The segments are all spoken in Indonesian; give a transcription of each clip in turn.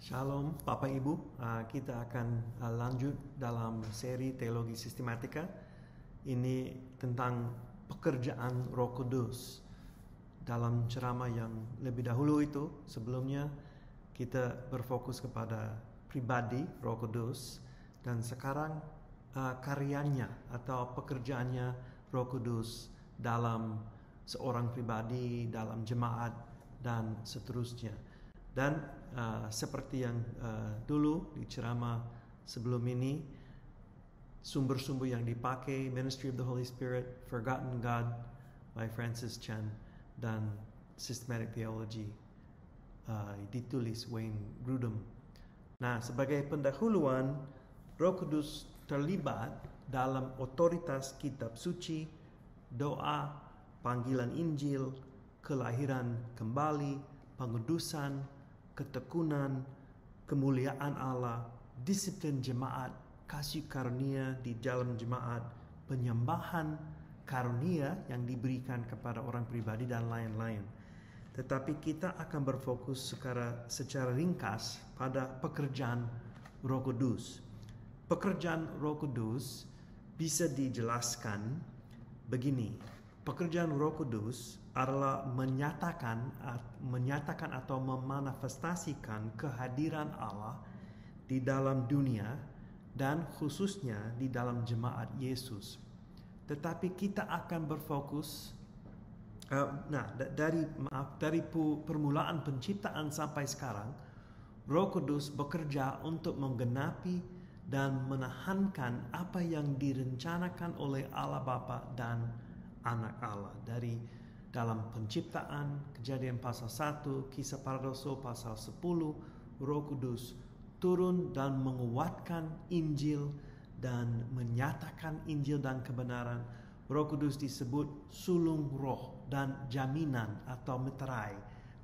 Shalom Bapak Ibu, kita akan lanjut dalam seri Teologi Sistematika. Ini tentang pekerjaan Roh Kudus. Dalam ceramah yang lebih dahulu itu, sebelumnya kita berfokus kepada pribadi Roh Kudus. Dan sekarang karyanya atau pekerjaannya Roh Kudus dalam seorang pribadi, dalam jemaat, dan seterusnya. Dan seperti yang dulu di ceramah sebelum ini, sumber-sumber yang dipakai Ministry of the Holy Spirit, Forgotten God by Francis Chan, dan Systematic Theology ditulis Wayne Grudem. Nah, sebagai pendahuluan, Roh Kudus terlibat dalam otoritas kitab suci, doa, panggilan Injil, kelahiran kembali, pengudusan, ketekunan, kemuliaan Allah, disiplin jemaat, kasih karunia di dalam jemaat, penyembahan karunia yang diberikan kepada orang pribadi, dan lain-lain. Tetapi kita akan berfokus secara ringkas pada pekerjaan Roh Kudus. Pekerjaan Roh Kudus bisa dijelaskan begini. Pekerjaan Roh Kudus adalah menyatakan atau memanifestasikan kehadiran Allah di dalam dunia dan khususnya di dalam jemaat Yesus. Tetapi kita akan berfokus dari permulaan penciptaan sampai sekarang, Roh Kudus bekerja untuk menggenapi dan menahankan apa yang direncanakan oleh Allah Bapa dan Anak Allah. Dari dalam penciptaan, Kejadian pasal 1, Kisah para Rasul pasal 10, Roh Kudus turun dan menguatkan Injil dan menyatakan Injil dan kebenaran. Roh Kudus disebut sulung roh dan jaminan atau meterai,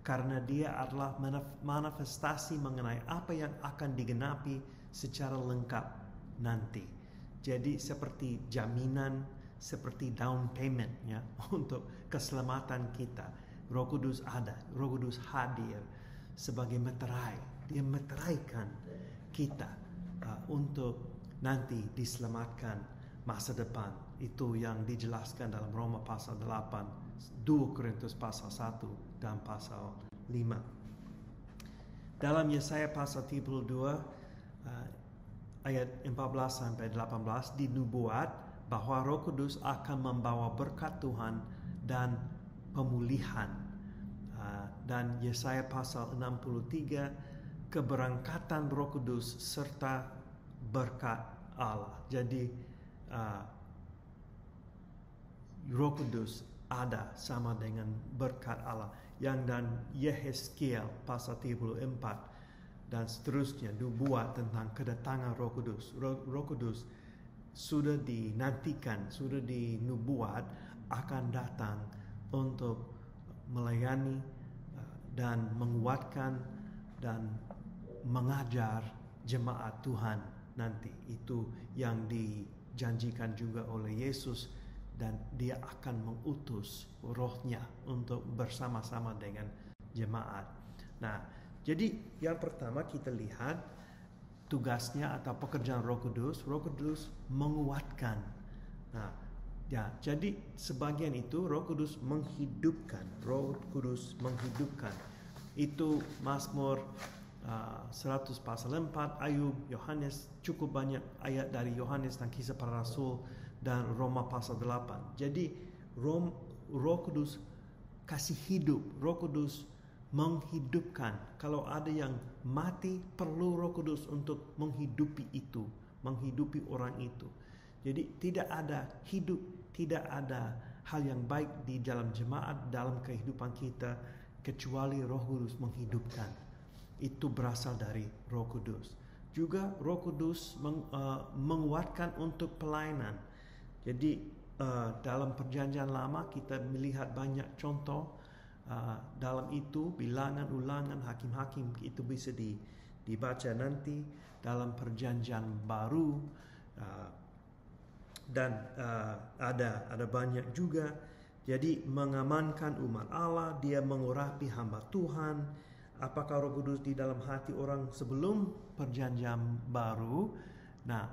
karena dia adalah manifestasi mengenai apa yang akan digenapi secara lengkap nanti. Jadi seperti jaminan, seperti down payment ya, untuk keselamatan kita. Roh Kudus ada, Roh Kudus hadir sebagai meterai. Dia meteraikan kita untuk nanti diselamatkan masa depan. Itu yang dijelaskan dalam Roma pasal 8, 2 Korintus pasal 1 dan pasal 5. Dalam Yesaya pasal 32 ayat 14 sampai 18 dinubuat bahwa Roh Kudus akan membawa berkat Tuhan dan pemulihan. Dan Yesaya pasal 63, keberangkatan Roh Kudus serta berkat Allah. Jadi Roh Kudus ada sama dengan berkat Allah. Yang dan Yehezkiel pasal 34 dan seterusnya dibuat tentang kedatangan Roh Kudus. Roh Kudus sudah dinantikan, sudah dinubuat akan datang untuk melayani dan menguatkan dan mengajar jemaat Tuhan nanti. Itu yang dijanjikan juga oleh Yesus, dan dia akan mengutus rohnya untuk bersama-sama dengan jemaat. Nah, jadi yang pertama kita lihat tugasnya atau pekerjaan Roh Kudus. Roh Kudus menguatkan. Nah, ya, jadi sebagian itu Roh Kudus menghidupkan. Roh Kudus menghidupkan. Itu Mazmur 100 pasal 4, Ayub, Yohanes, cukup banyak ayat dari Yohanes dan Kisah para Rasul dan Roma pasal 8. Jadi Roh Kudus kasih hidup. Roh Kudus menghidupkan. Kalau ada yang mati, perlu Roh Kudus untuk menghidupi itu, menghidupi orang itu. Jadi tidak ada hidup, tidak ada hal yang baik di dalam jemaat, dalam kehidupan kita, kecuali Roh Kudus menghidupkan. Itu berasal dari Roh Kudus. Juga Roh Kudus menguatkan untuk pelayanan. Jadi dalam perjanjian lama kita melihat banyak contoh. Dalam itu bilangan, ulangan, hakim-hakim, itu bisa dibaca nanti. Dalam perjanjian baru dan ada banyak juga. Jadi mengamankan umat Allah, dia mengurapi hamba Tuhan, apakah Roh Kudus di dalam hati orang sebelum perjanjian baru? Nah,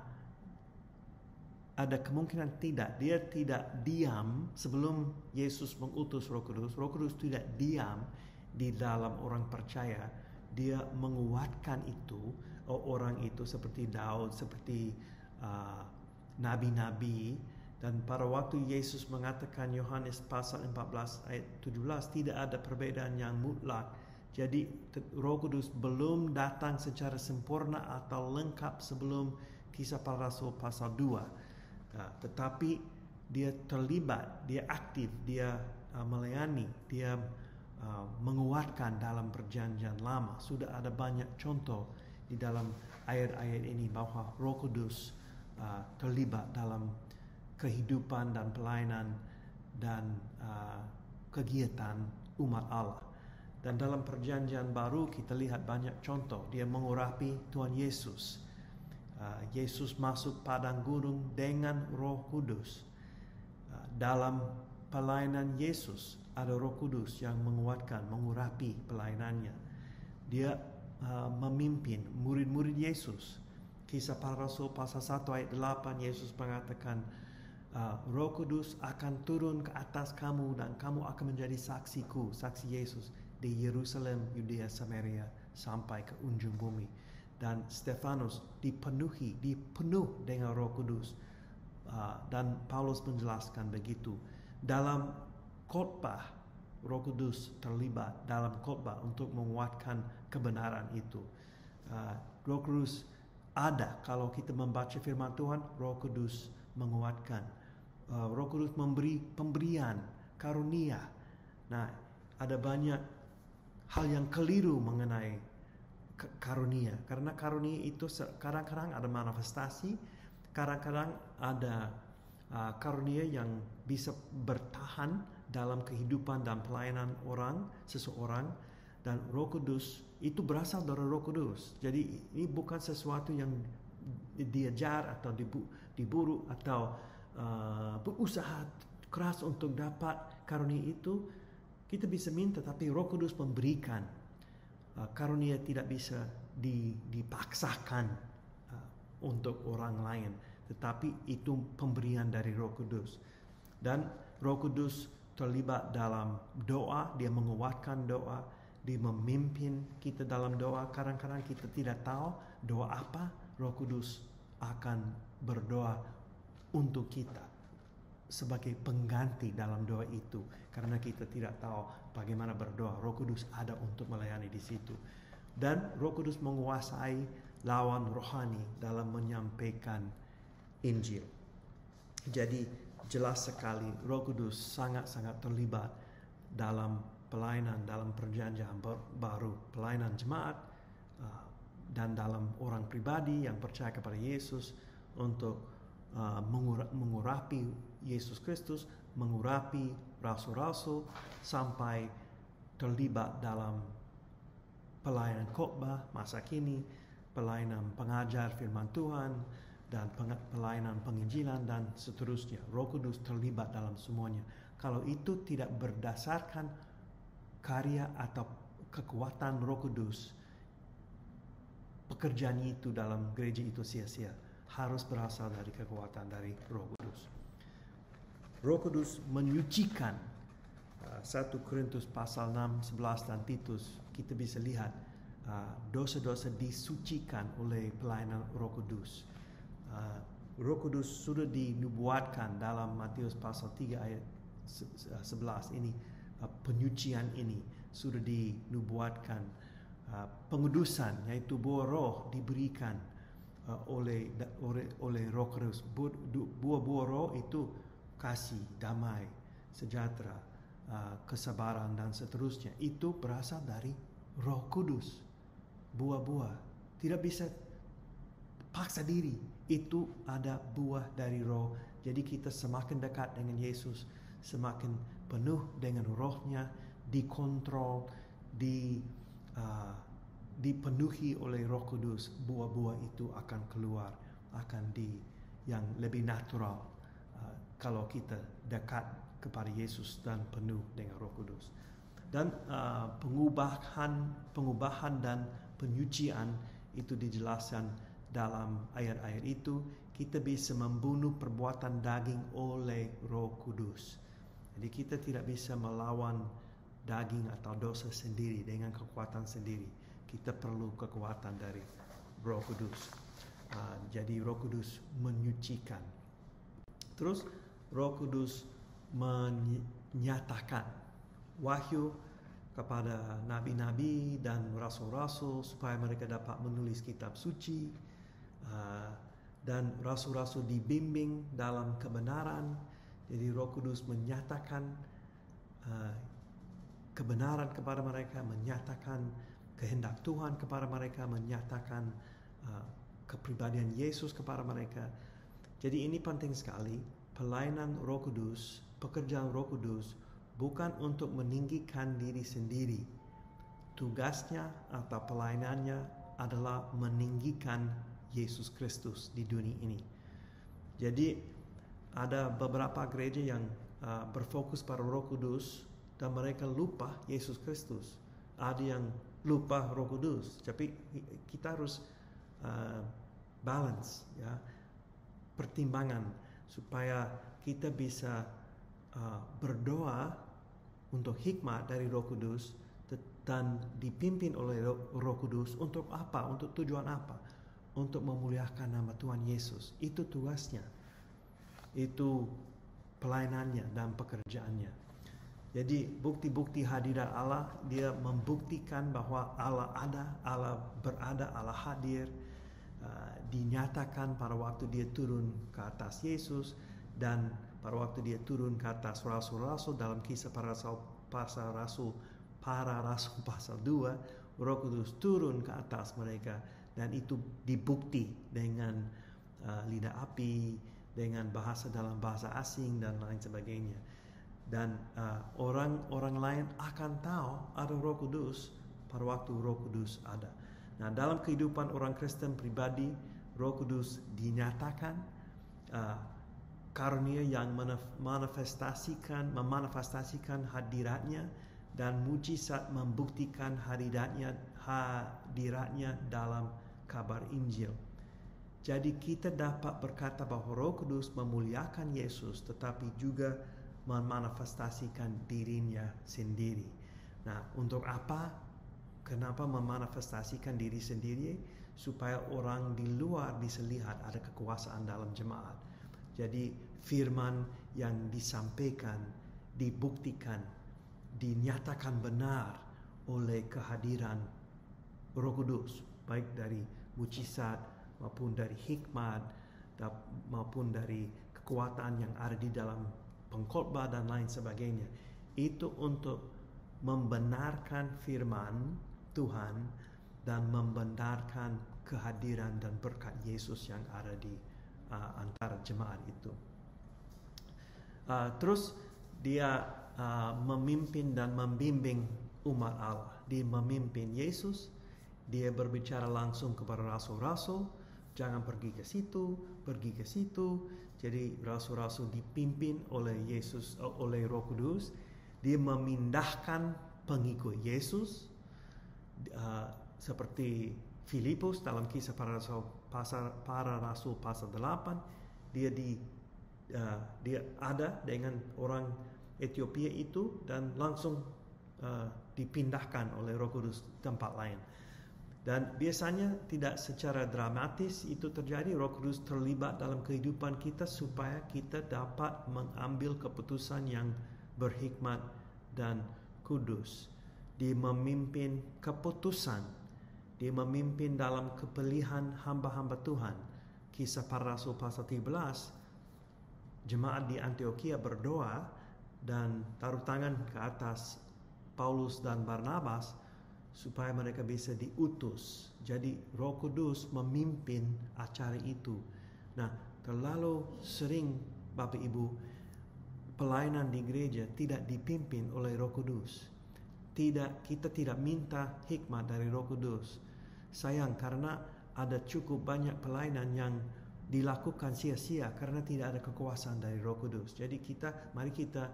ada kemungkinan tidak. Dia tidak diam sebelum Yesus mengutus Roh Kudus. Roh Kudus tidak diam di dalam orang percaya. Dia menguatkan itu, orang itu seperti Daud, seperti nabi-nabi. Dan pada waktu Yesus mengatakan Yohanes pasal 14 ayat 17, tidak ada perbedaan yang mutlak. Jadi Roh Kudus belum datang secara sempurna atau lengkap sebelum Kisah Para Rasul pasal 2. Tetapi dia terlibat, dia aktif, dia melayani, dia menguatkan dalam perjanjian lama. Sudah ada banyak contoh di dalam ayat-ayat ini bahwa Roh Kudus terlibat dalam kehidupan dan pelayanan dan kegiatan umat Allah. Dan dalam perjanjian baru kita lihat banyak contoh. Dia mengurapi Tuhan Yesus. Yesus masuk padang gunung dengan Roh Kudus. Dalam pelayanan Yesus ada Roh Kudus yang menguatkan, mengurapi pelayanannya. Dia memimpin murid-murid Yesus. Kisah Para Rasul pasal 1 ayat 8, Yesus mengatakan, Roh Kudus akan turun ke atas kamu dan kamu akan menjadi saksiku, saksi Yesus di Yerusalem, Yudea, Samaria sampai ke ujung bumi. Dan Stefanus dipenuh dengan Roh Kudus. Dan Paulus menjelaskan begitu. Dalam khotbah, Roh Kudus terlibat dalam khotbah untuk menguatkan kebenaran itu. Roh Kudus ada kalau kita membaca firman Tuhan. Roh Kudus menguatkan. Roh Kudus memberi pemberian karunia. Nah, ada banyak hal yang keliru mengenai karunia, karena karunia itu kadang-kadang ada manifestasi, kadang-kadang ada karunia yang bisa bertahan dalam kehidupan dan pelayanan seseorang, dan Roh Kudus itu berasal dari Roh Kudus. Jadi ini bukan sesuatu yang diajar atau diburu atau berusaha keras untuk dapat karunia itu. Kita bisa minta, tapi Roh Kudus memberikan. Karunia tidak bisa dipaksakan untuk orang lain, tetapi itu pemberian dari Roh Kudus. Dan Roh Kudus terlibat dalam doa, dia menguatkan doa, dia memimpin kita dalam doa. Kadang-kadang kita tidak tahu doa apa, Roh Kudus akan berdoa untuk kita sebagai pengganti dalam doa itu, karena kita tidak tahu bagaimana berdoa. Roh Kudus ada untuk melayani di situ. Dan Roh Kudus menguasai lawan rohani dalam menyampaikan Injil. Jadi jelas sekali Roh Kudus sangat-sangat terlibat dalam pelayanan, dalam perjanjian baru, pelayanan jemaat, dan dalam orang pribadi yang percaya kepada Yesus untuk mengurapi Yesus Kristus, mengurapi rasul-rasul, sampai terlibat dalam pelayanan khotbah masa kini, pelayanan pengajar firman Tuhan, dan pelayanan penginjilan dan seterusnya. Roh Kudus terlibat dalam semuanya. Kalau itu tidak berdasarkan karya atau kekuatan Roh Kudus, pekerjaan itu dalam gereja itu sia-sia. Harus berasal dari kekuatan dari Roh Kudus. Roh Kudus menyucikan. 1 Korintus pasal 6, 11 dan Titus, kita bisa lihat dosa-dosa disucikan oleh pelayanan Roh Kudus. Roh Kudus sudah dinubuatkan dalam Matius pasal 3 ayat 11 ini. Penyucian ini sudah dinubuatkan. Pengudusan, yaitu buah roh, diberikan oleh Roh Kudus. Buah-buah roh itu kasih, damai, sejahtera, kesabaran dan seterusnya. Itu berasal dari Roh Kudus. Buah-buah tidak bisa paksa diri. Itu ada buah dari roh. Jadi kita semakin dekat dengan Yesus, semakin penuh dengan rohnya, dikontrol, dipenuhi oleh Roh Kudus. Buah-buah itu akan keluar, akan yang lebih natural kalau kita dekat kepada Yesus dan penuh dengan Roh Kudus. Dan pengubahan dan penyucian itu dijelaskan dalam ayat-ayat itu. Kita bisa membunuh perbuatan daging oleh Roh Kudus. Jadi kita tidak bisa melawan daging atau dosa sendiri dengan kekuatan sendiri. Kita perlu kekuatan dari Roh Kudus. Jadi Roh Kudus menyucikan. Terus Roh Kudus menyatakan wahyu kepada nabi-nabi dan rasul-rasul supaya mereka dapat menulis kitab suci, dan rasul-rasul dibimbing dalam kebenaran. Jadi Roh Kudus menyatakan kebenaran kepada mereka, menyatakan kehendak Tuhan kepada mereka, menyatakan kepribadian Yesus kepada mereka. Jadi ini penting sekali. Pelayanan Roh Kudus, pekerjaan Roh Kudus bukan untuk meninggikan diri sendiri. Tugasnya atau pelayanannya adalah meninggikan Yesus Kristus di dunia ini. Jadi ada beberapa gereja yang berfokus pada Roh Kudus dan mereka lupa Yesus Kristus. Ada yang lupa Roh Kudus. Tapi kita harus balance, ya, pertimbangan supaya kita bisa berdoa untuk hikmat dari Roh Kudus dan dipimpin oleh Roh Kudus untuk apa? Untuk tujuan apa? Untuk memuliakan nama Tuhan Yesus. Itu tugasnya. Itu pelayanannya dan pekerjaannya. Jadi bukti-bukti hadirat Allah, dia membuktikan bahwa Allah ada, Allah berada, Allah hadir. Dinyatakan pada waktu dia turun ke atas Yesus, dan pada waktu dia turun ke atas rasul-rasul dalam Kisah Para Rasul pasal 2, Roh Kudus turun ke atas mereka, dan itu dibukti dengan lidah api, dengan bahasa dalam bahasa asing dan lain sebagainya. Dan orang lain akan tahu ada Roh Kudus pada waktu Roh Kudus ada. Nah, dalam kehidupan orang Kristen pribadi, Roh Kudus dinyatakan karunia yang memanifestasikan hadiratnya, dan mujizat membuktikan hadiratnya dalam kabar Injil. Jadi kita dapat berkata bahwa Roh Kudus memuliakan Yesus, tetapi juga memanifestasikan dirinya sendiri. Nah, untuk apa? Kenapa memanifestasikan diri sendiri? Supaya orang di luar bisa lihat ada kekuasaan dalam jemaat. Jadi firman yang disampaikan, dibuktikan, dinyatakan benar oleh kehadiran Roh Kudus, baik dari mujizat maupun dari hikmat maupun dari kekuatan yang ada di dalam pengkhotbah dan lain sebagainya. Itu untuk membenarkan firman Tuhan dan membenarkan kehadiran dan berkat Yesus yang ada di antara jemaat itu. Terus dia memimpin dan membimbing umat Allah. Dia memimpin Yesus. Dia berbicara langsung kepada rasul-rasul, jangan pergi ke situ, pergi ke situ. Jadi rasul-rasul dipimpin oleh Yesus, oleh Roh Kudus. Dia memindahkan pengikut Yesus, seperti Filipus dalam Kisah Para Rasul pasal 8. Dia ada dengan orang Ethiopia itu, dan langsung dipindahkan oleh Roh Kudus tempat lain. Dan biasanya tidak secara dramatis itu terjadi. Roh Kudus terlibat dalam kehidupan kita supaya kita dapat mengambil keputusan yang berhikmat dan kudus. Dia memimpin keputusan. Dia memimpin dalam kepilihan hamba-hamba Tuhan. Kisah Para Rasul pasal 13, jemaat di Antioquia berdoa dan taruh tangan ke atas Paulus dan Barnabas supaya mereka bisa diutus. Jadi Roh Kudus memimpin acara itu. Nah, terlalu sering Bapak Ibu, pelayanan di gereja tidak dipimpin oleh Roh Kudus. Kita tidak minta hikmat dari Roh Kudus. Sayang, karena ada cukup banyak pelayanan yang dilakukan sia-sia karena tidak ada kekuasaan dari Roh Kudus. Jadi mari kita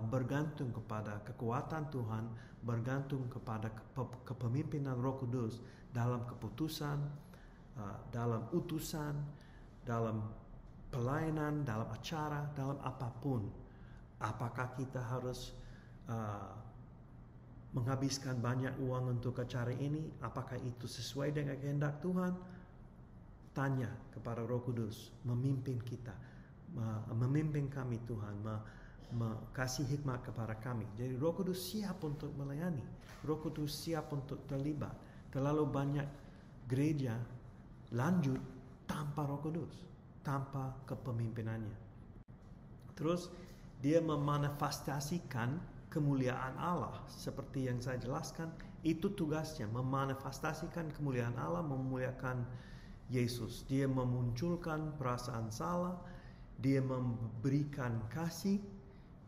bergantung kepada kekuatan Tuhan, bergantung kepada kepemimpinan Roh Kudus dalam keputusan, dalam utusan, dalam pelayanan, dalam acara, dalam apapun. Apakah kita harus menghabiskan banyak uang untuk acara ini? Apakah itu sesuai dengan kehendak Tuhan? Tanya kepada Roh Kudus, memimpin kita, memimpin kami Tuhan, kasih hikmat kepada kami. Jadi Roh Kudus siap untuk melayani, Roh Kudus siap untuk terlibat. Terlalu banyak gereja lanjut tanpa Roh Kudus, tanpa kepemimpinannya. Terus dia memanifestasikan kemuliaan Allah seperti yang saya jelaskan. Itu tugasnya, memanifestasikan kemuliaan Allah, memuliakan Yesus. Dia memunculkan perasaan salah, dia memberikan kasih,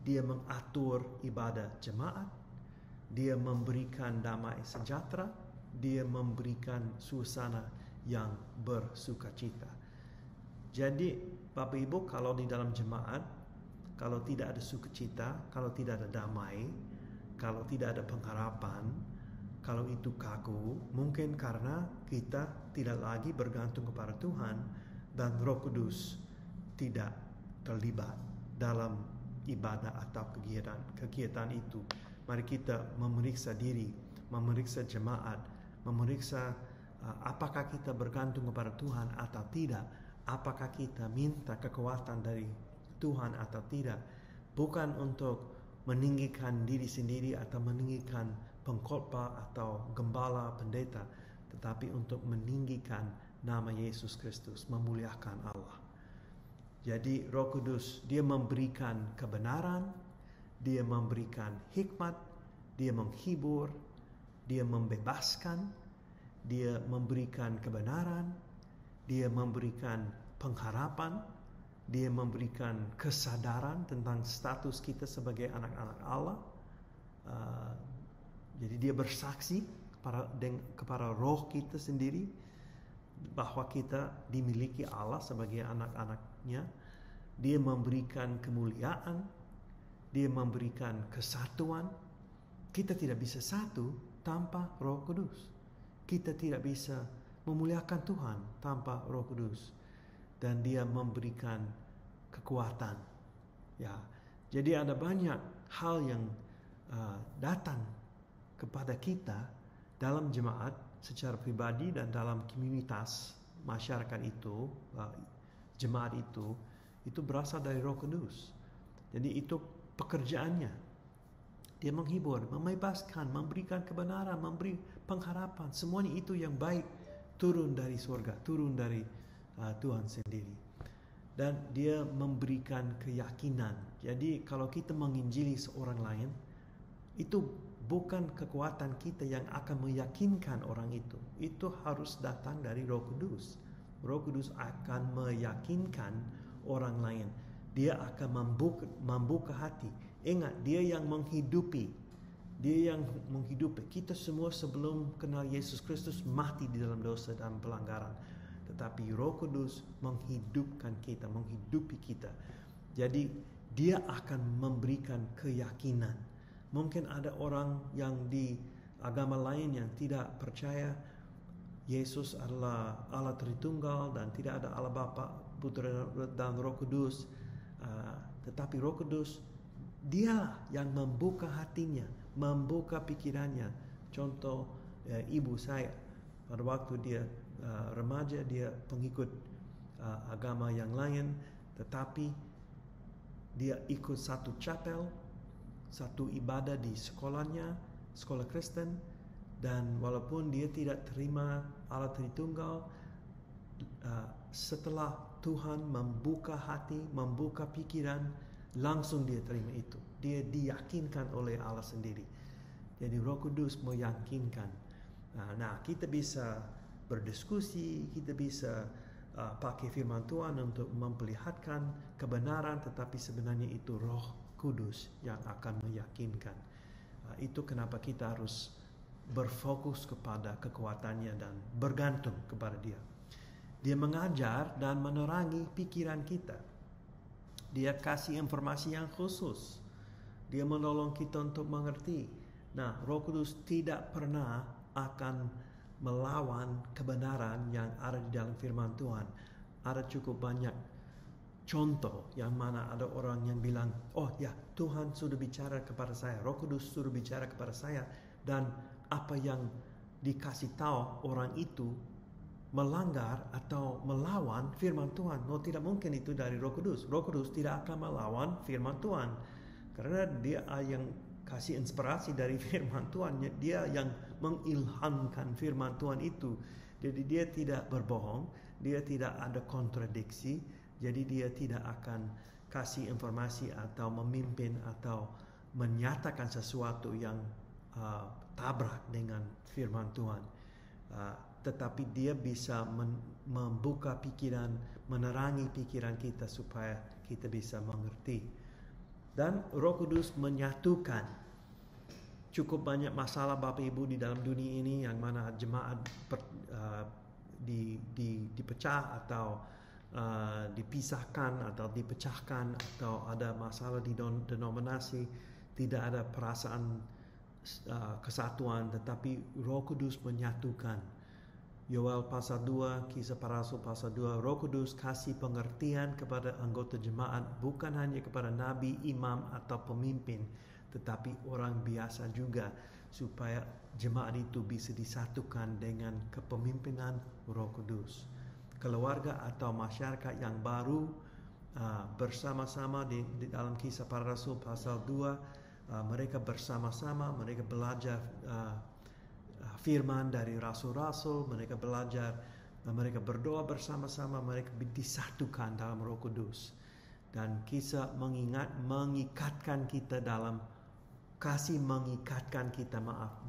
dia mengatur ibadah jemaat, dia memberikan damai sejahtera, dia memberikan suasana yang bersukacita. Jadi Bapak Ibu, kalau di dalam jemaat, kalau tidak ada sukacita, kalau tidak ada damai, kalau tidak ada pengharapan, kalau itu kaku, mungkin karena kita tidak lagi bergantung kepada Tuhan dan Roh Kudus tidak terlibat dalam ibadah atau kegiatan itu. Mari kita memeriksa diri, memeriksa jemaat, memeriksa apakah kita bergantung kepada Tuhan atau tidak, apakah kita minta kekuatan dari Tuhan atau tidak. Bukan untuk meninggikan diri sendiri atau meninggikan pengkhotbah atau gembala, pendeta, tetapi untuk meninggikan nama Yesus Kristus, memuliakan Allah. Jadi Roh Kudus, dia memberikan kebenaran, dia memberikan hikmat, dia menghibur, dia membebaskan, dia memberikan kebenaran, dia memberikan pengharapan, dia memberikan kesadaran tentang status kita sebagai anak-anak Allah. Jadi dia bersaksi kepada roh kita sendiri bahwa kita dimiliki Allah sebagai anak-anaknya. Dia memberikan kemuliaan, dia memberikan kesatuan. Kita tidak bisa satu tanpa Roh Kudus. Kita tidak bisa memuliakan Tuhan tanpa Roh Kudus. Dan dia memberikan kekuatan. Ya, jadi ada banyak hal yang datang kepada kita dalam jemaat secara pribadi dan dalam komunitas masyarakat itu, jemaat itu berasal dari Roh Kudus. Jadi itu pekerjaannya. Dia menghibur, membebaskan, memberikan kebenaran, memberi pengharapan. Semuanya itu yang baik turun dari surga, turun dari Tuhan sendiri. Dan dia memberikan keyakinan. Jadi kalau kita menginjili seorang lain, itu bukan kekuatan kita yang akan meyakinkan orang itu. Itu harus datang dari Roh Kudus. Roh Kudus akan meyakinkan orang lain. Dia akan membuka hati. Ingat, dia yang menghidupi. Dia yang menghidupi. Kita semua sebelum kenal Yesus Kristus mati di dalam dosa dan pelanggaran. Tetapi Roh Kudus menghidupkan kita, menghidupi kita. Jadi dia akan memberikan keyakinan. Mungkin ada orang yang di agama lain yang tidak percaya Yesus adalah Allah Tritunggal dan tidak ada Allah Bapa, Putra dan Roh Kudus. Tetapi Roh Kudus, dialah yang membuka hatinya, membuka pikirannya. Contoh ibu saya, pada waktu dia remaja, dia pengikut agama yang lain, tetapi dia ikut satu chapel, satu ibadah di sekolahnya, sekolah Kristen, dan walaupun dia tidak terima Allah Tritunggal, setelah Tuhan membuka hati, membuka pikiran, langsung dia terima itu. Dia diyakinkan oleh Allah sendiri. Jadi Roh Kudus meyakinkan. Nah, kita bisa berdiskusi, kita bisa pakai firman Tuhan untuk memperlihatkan kebenaran, tetapi sebenarnya itu Roh Kudus yang akan meyakinkan. Itu kenapa kita harus berfokus kepada kekuatannya dan bergantung kepada dia. Dia mengajar dan menerangi pikiran kita. Dia kasih informasi yang khusus. Dia menolong kita untuk mengerti. Nah, Roh Kudus tidak pernah akan melawan kebenaran yang ada di dalam firman Tuhan. Ada cukup banyak contoh yang mana ada orang yang bilang, oh ya, Tuhan sudah bicara kepada saya, Roh Kudus sudah bicara kepada saya, dan apa yang dikasih tahu orang itu melanggar atau melawan firman Tuhan. No, tidak mungkin itu dari Roh Kudus. Roh Kudus tidak akan melawan firman Tuhan, karena dia yang kasih inspirasi dari firman Tuhan. Dia yang mengilhamkan firman Tuhan itu. Jadi dia tidak berbohong, dia tidak ada kontradiksi. Jadi dia tidak akan kasih informasi atau memimpin atau menyatakan sesuatu yang tabrak dengan firman Tuhan. Tetapi dia bisa membuka pikiran, menerangi pikiran kita supaya kita bisa mengerti. Dan Roh Kudus menyatukan. Cukup banyak masalah Bapak Ibu di dalam dunia ini yang mana jemaat dipecah atau dipisahkan atau dipecahkan, atau ada masalah di denominasi, tidak ada perasaan kesatuan, tetapi Roh Kudus menyatukan. Yoel pasal 2, Kisah Para Rasul pasal 2, Roh Kudus kasih pengertian kepada anggota jemaat, bukan hanya kepada nabi, imam atau pemimpin, tetapi orang biasa juga, supaya jemaat itu bisa disatukan dengan kepemimpinan Roh Kudus. Keluarga atau masyarakat yang baru bersama-sama di dalam Kisah Para Rasul pasal 2, mereka bersama-sama, mereka belajar firman dari rasul-rasul, mereka belajar, mereka berdoa bersama-sama, mereka disatukan dalam Roh Kudus. Dan kisah mengikatkan kita dalam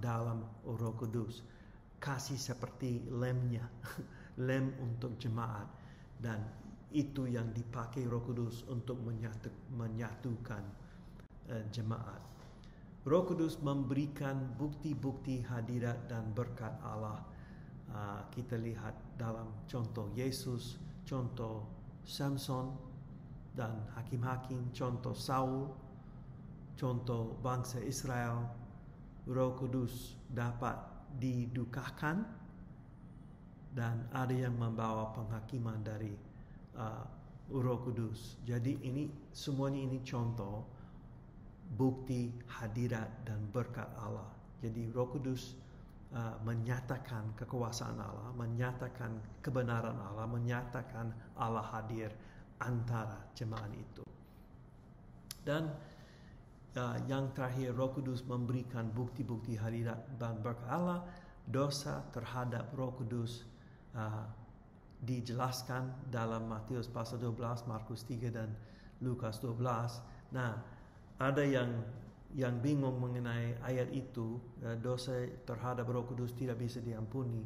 dalam Roh Kudus. Kasih seperti lemnya, lem untuk jemaat, dan itu yang dipakai Roh Kudus untuk menyatukan jemaat. Roh Kudus memberikan bukti-bukti hadirat dan berkat Allah. Kita lihat dalam contoh Yesus, contoh Samson dan hakim-hakim, contoh Saul, contoh bangsa Israel. Roh Kudus dapat didukakan dan ada yang membawa penghakiman dari Roh Kudus. Jadi semuanya ini contoh bukti hadirat dan berkat Allah. Jadi Roh Kudus menyatakan kekuasaan Allah, menyatakan kebenaran Allah, menyatakan Allah hadir antara jemaat itu. Dan yang terakhir, Roh Kudus memberikan bukti-bukti hadirat dan berkat Allah. Dosa terhadap Roh Kudus dijelaskan dalam Matius pasal 12, Markus 3 dan Lukas 12. Nah, ada yang bingung mengenai ayat itu, dosa terhadap Roh Kudus tidak bisa diampuni.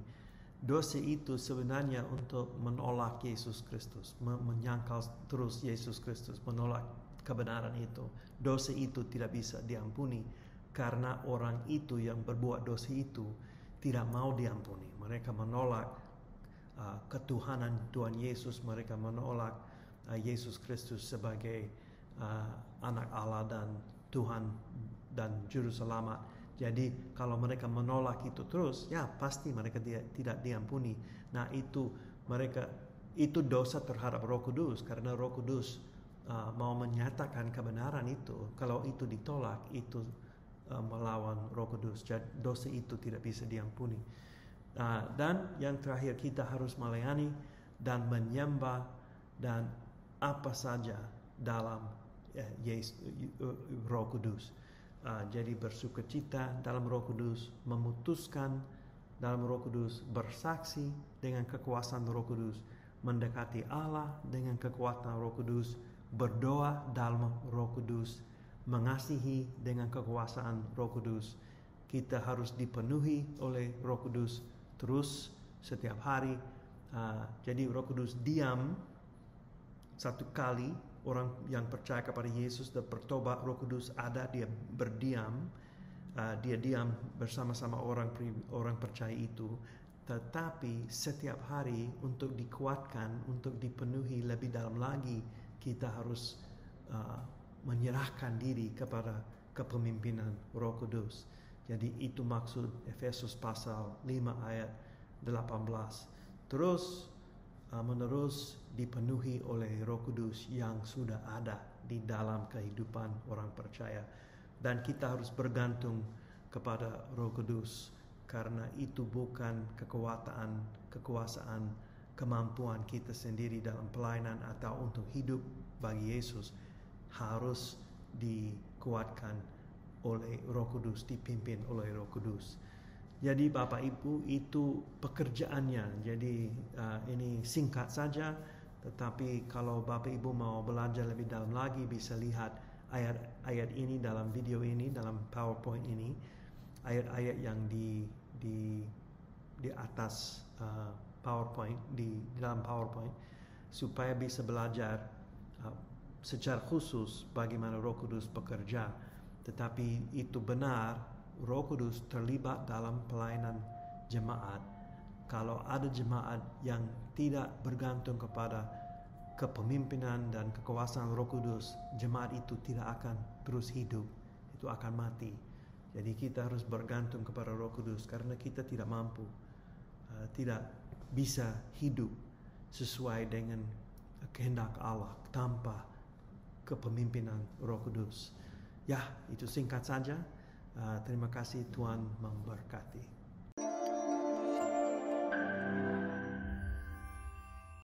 Dosa itu sebenarnya untuk menolak Yesus Kristus, menyangkal terus Yesus Kristus, menolak kebenaran itu. Dosa itu tidak bisa diampuni karena orang itu yang berbuat dosa itu tidak mau diampuni. Mereka menolak ketuhanan Tuhan Yesus, mereka menolak Yesus Kristus sebagai anak Allah dan Tuhan dan Juru Selamat. Jadi kalau mereka menolak itu terus, ya pasti mereka tidak diampuni. Nah itu dosa terhadap Roh Kudus, karena Roh Kudus mau menyatakan kebenaran itu. Kalau itu ditolak, itu melawan Roh Kudus. Jadi dosa itu tidak bisa diampuni. Dan yang terakhir, kita harus melayani dan menyembah dan apa saja dalam Roh Kudus. Jadi bersukacita dalam Roh Kudus, memutuskan dalam Roh Kudus, bersaksi dengan kekuasaan Roh Kudus, mendekati Allah dengan kekuatan Roh Kudus, berdoa dalam Roh Kudus, mengasihi dengan kekuasaan Roh Kudus. Kita harus dipenuhi oleh Roh Kudus terus setiap hari. Jadi Roh Kudus diam satu kali. Orang yang percaya kepada Yesus dan bertobat, Roh Kudus ada, dia berdiam, dia diam bersama-sama orang percaya itu. Tetapi setiap hari untuk dikuatkan, untuk dipenuhi lebih dalam lagi, kita harus menyerahkan diri kepada kepemimpinan Roh Kudus. Jadi itu maksud Efesus pasal 5 ayat 18. Terus menerus dipenuhi oleh Roh Kudus yang sudah ada di dalam kehidupan orang percaya. Dan kita harus bergantung kepada Roh Kudus, karena itu bukan kekuasaan, kemampuan kita sendiri dalam pelayanan atau untuk hidup bagi Yesus. Harus dikuatkan oleh Roh Kudus, dipimpin oleh Roh Kudus. Jadi Bapak Ibu, itu pekerjaannya. Jadi ini singkat saja, tetapi kalau Bapak Ibu mau belajar lebih dalam lagi, bisa lihat ayat-ayat ini dalam video ini, dalam PowerPoint ini, ayat-ayat yang di atas PowerPoint, di dalam PowerPoint, supaya bisa belajar secara khusus bagaimana Roh Kudus bekerja. Tetapi itu benar, Roh Kudus terlibat dalam pelayanan jemaat. Kalau ada jemaat yang tidak bergantung kepada kepemimpinan dan kekuasaan Roh Kudus, jemaat itu tidak akan terus hidup, itu akan mati. Jadi kita harus bergantung kepada Roh Kudus, karena kita tidak mampu, tidak bisa hidup sesuai dengan kehendak Allah tanpa kepemimpinan Roh Kudus. Ya, itu singkat saja. Terima kasih, Tuhan memberkati.